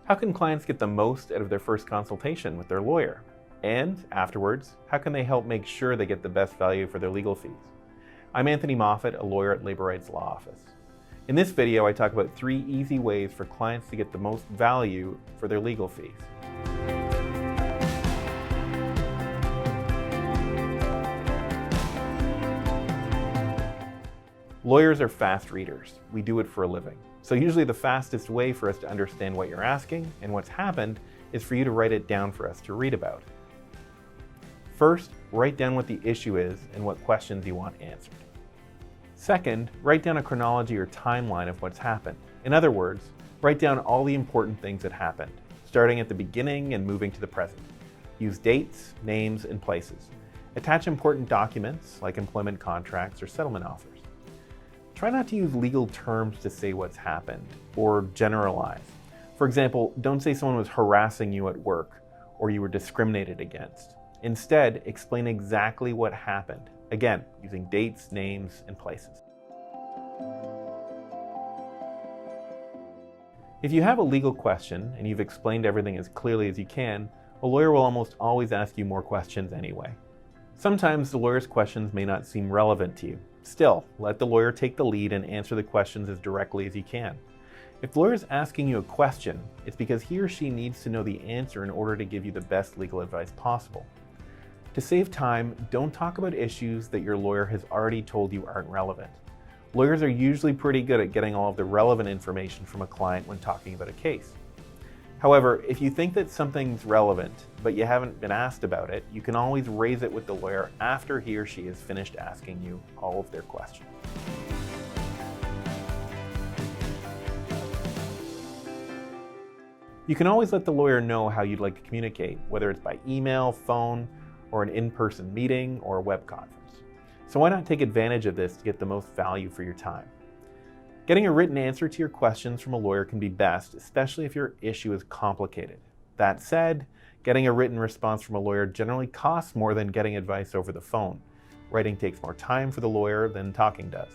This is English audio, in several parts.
How can clients get the most out of their first consultation with their lawyer? And afterwards, how can they help make sure they get the best value for their legal fees? I'm Anthony Moffat, a lawyer at Labor Rights Law Office. In this video, I talk about 3 easy ways for clients to get the most value for their legal fees. Lawyers are fast readers. We do it for a living. So usually the fastest way for us to understand what you're asking and what's happened is for you to write it down for us to read about. First, write down what the issue is and what questions you want answered. Second, write down a chronology or timeline of what's happened. In other words, write down all the important things that happened, starting at the beginning and moving to the present. Use dates, names, and places. Attach important documents like employment contracts or settlement offers. Try not to use legal terms to say what's happened or generalize. For example, don't say someone was harassing you at work or you were discriminated against. Instead, explain exactly what happened, again, using dates, names, and places. If you have a legal question and you've explained everything as clearly as you can, a lawyer will almost always ask you more questions anyway. Sometimes the lawyer's questions may not seem relevant to you. Still, let the lawyer take the lead and answer the questions as directly as you can. If the lawyer is asking you a question, it's because he or she needs to know the answer in order to give you the best legal advice possible. To save time, don't talk about issues that your lawyer has already told you aren't relevant. Lawyers are usually pretty good at getting all of the relevant information from a client when talking about a case. However, if you think that something's relevant, but you haven't been asked about it, you can always raise it with the lawyer after he or she has finished asking you all of their questions. You can always let the lawyer know how you'd like to communicate, whether it's by email, phone, or an in-person meeting or a web conference. So why not take advantage of this to get the most value for your time? Getting a written answer to your questions from a lawyer can be best, especially if your issue is complicated. That said, getting a written response from a lawyer generally costs more than getting advice over the phone. Writing takes more time for the lawyer than talking does.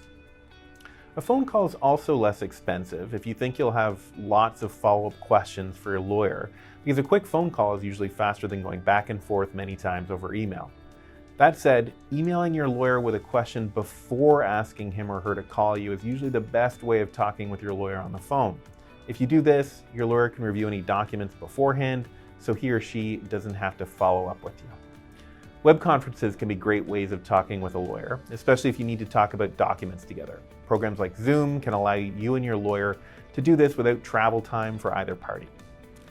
A phone call is also less expensive if you think you'll have lots of follow-up questions for your lawyer, because a quick phone call is usually faster than going back and forth many times over email. That said, emailing your lawyer with a question before asking him or her to call you is usually the best way of talking with your lawyer on the phone. If you do this, your lawyer can review any documents beforehand, so he or she doesn't have to follow up with you. Web conferences can be great ways of talking with a lawyer, especially if you need to talk about documents together. Programs like Zoom can allow you and your lawyer to do this without travel time for either party.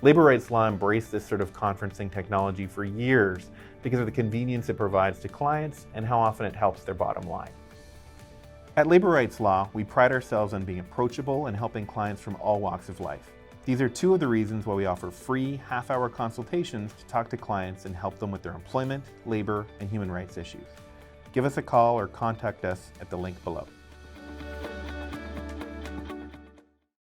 Labor Rights Law embraced this sort of conferencing technology for years because of the convenience it provides to clients and how often it helps their bottom line. At Labor Rights Law, we pride ourselves on being approachable and helping clients from all walks of life. These are 2 of the reasons why we offer free half-hour consultations to talk to clients and help them with their employment, labor, and human rights issues. Give us a call or contact us at the link below.